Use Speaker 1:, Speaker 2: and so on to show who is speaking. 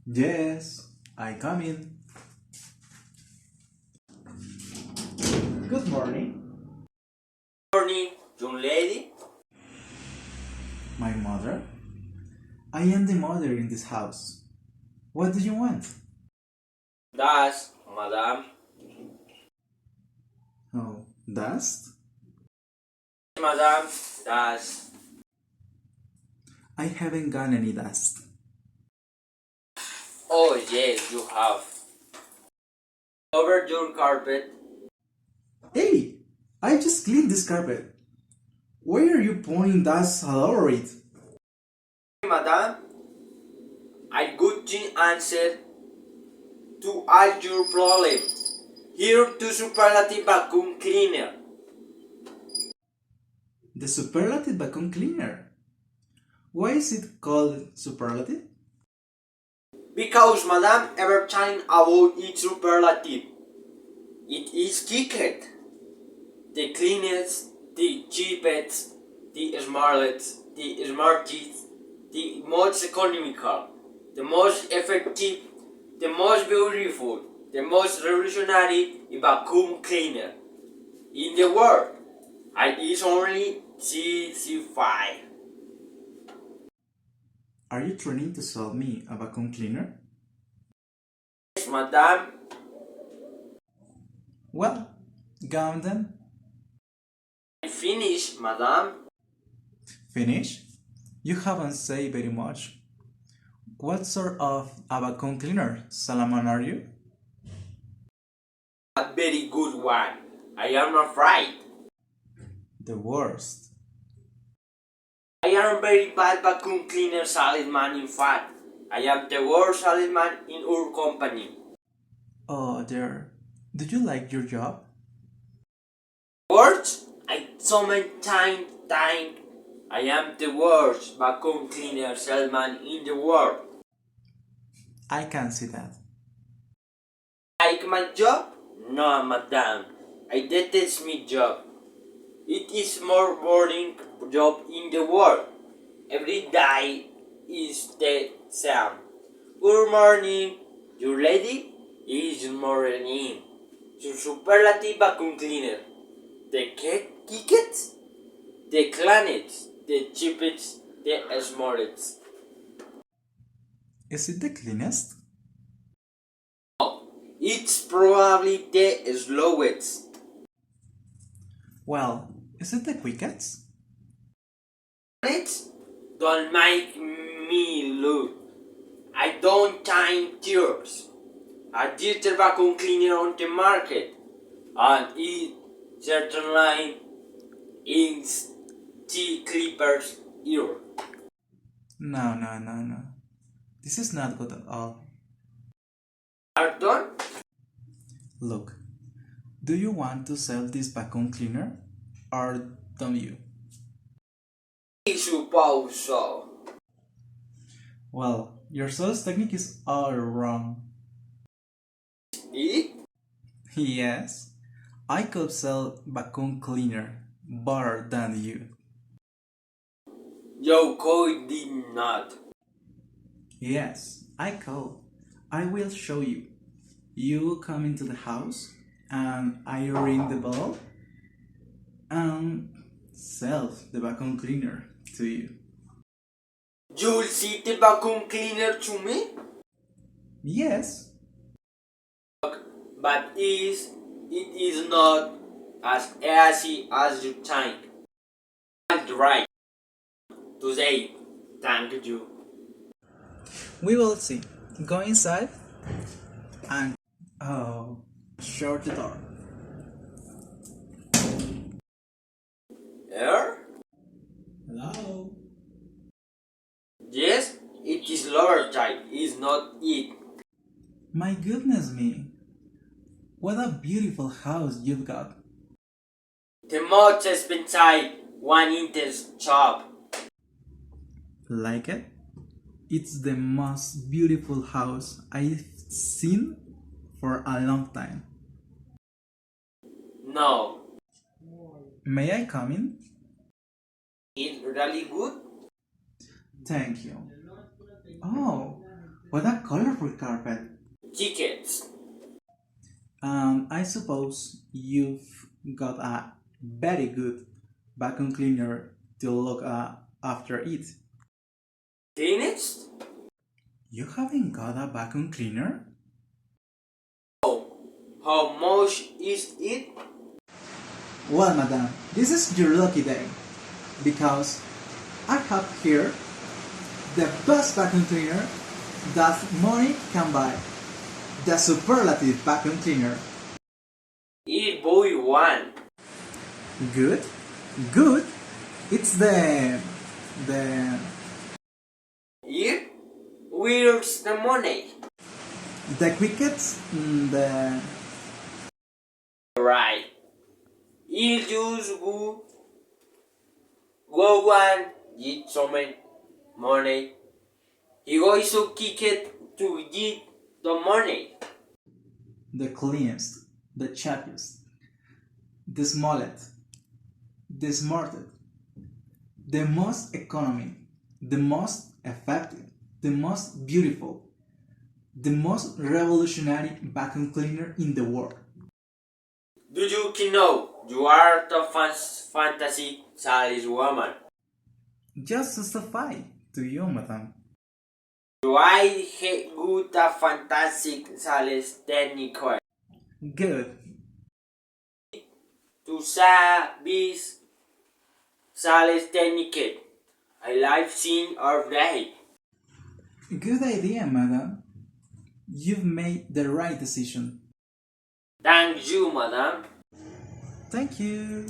Speaker 1: Yes, I come in. Good morning.
Speaker 2: Morning, young lady.
Speaker 1: My mother? I am the mother in this house. What do you want?
Speaker 2: Das, madam.
Speaker 1: Oh, dust?
Speaker 2: Madam, das.
Speaker 1: I haven't got any dust.
Speaker 2: Oh, yes, you have. Over your carpet.
Speaker 1: Hey! I just cleaned this carpet. Why are you pouring dust all over it?
Speaker 2: Madam, I got the answer to all your problem. Here to superlative vacuum cleaner.
Speaker 1: The superlative vacuum cleaner. Why is it called superlative?
Speaker 2: Because madam ever time about its superlative. It is kicked. The cleanest, the cheapest, the smartest, the smartest, the most economical, the most effective, the most beautiful, the most revolutionary vacuum cleaner in the world. And it's only 65.
Speaker 1: Are you trying to sell me a vacuum cleaner?
Speaker 2: Yes, madam.
Speaker 1: Well, go on then.
Speaker 2: I finish, madam.
Speaker 1: Finish? You haven't said very much. What sort of a vacuum cleaner, Salaman, are you?
Speaker 2: A very good one. I am afraid.
Speaker 1: The worst.
Speaker 2: I am very bad vacuum cleaner salesman in fact. I am the worst salesman in our company.
Speaker 1: Oh dear. Do you like your job?
Speaker 2: Worst? I so many time. I am the worst vacuum cleaner salesman in the world.
Speaker 1: I can see that.
Speaker 2: Like my job? No, madam. I detest my job. It is more boring job in the world. Every day is the same. Good morning. You ready? It's morning. Your superlative vacuum cleaner. The tickets? The planets. The cheapest. The smallest.
Speaker 1: Is it the cleanest?
Speaker 2: It's probably the slowest.
Speaker 1: Well, is it the quickest?
Speaker 2: Planets? Don't make me look. I don't time tears. A digital vacuum cleaner on the market. And it certainly is T clippers ear.
Speaker 1: No. This is not good at all.
Speaker 2: Pardon?
Speaker 1: Look, do you want to sell this vacuum cleaner or don't you?
Speaker 2: I suppose so.
Speaker 1: Well, your sales technique is all wrong.
Speaker 2: It?
Speaker 1: Yes, I could sell vacuum cleaner better than you.
Speaker 2: Your code did not.
Speaker 1: Yes, I could. I will show you. You come into the house and I ring the bell and sell the vacuum cleaner to you.
Speaker 2: You'll see the vacuum cleaner to me?
Speaker 1: Yes,
Speaker 2: But it is not as easy as you think. And right. Today, thank you.
Speaker 1: we will see. Go inside and shut the door.
Speaker 2: Air?
Speaker 1: Hello.
Speaker 2: Yes, it is lower type, is not it.
Speaker 1: My goodness me. What a beautiful house you've got.
Speaker 2: The most expensive one in the shop.
Speaker 1: Like it? It's the most beautiful house I've seen for a long time.
Speaker 2: No,
Speaker 1: May I come in?
Speaker 2: it's really good.
Speaker 1: Thank you. Oh, What a colorful carpet!
Speaker 2: Tickets.
Speaker 1: I suppose you've got a very good vacuum cleaner to look after it.
Speaker 2: Finished?
Speaker 1: You haven't got a vacuum cleaner?
Speaker 2: How much is it?
Speaker 1: Well, madam, this is your lucky day, because I have here the best vacuum cleaner that money can buy. The superlative vacuum cleaner.
Speaker 2: It boy one.
Speaker 1: Good? Good? It's the...
Speaker 2: Here? Where's the money?
Speaker 1: The quickest, the...
Speaker 2: Right. You just go and get some money. You also kick it to get the money.
Speaker 1: The cleanest, the chappiest, the smallest, the smartest, the most economic, the most effective, the most beautiful, the most revolutionary vacuum cleaner in the world.
Speaker 2: Do you know you are the fantasy saleswoman?
Speaker 1: Just justify to you, madam.
Speaker 2: Do I good a fantastic sales technique
Speaker 1: Good.
Speaker 2: to service sales technique? I like seeing our day.
Speaker 1: Good idea, madam. You've made the right decision.
Speaker 2: Thank you, madam.
Speaker 1: Thank you.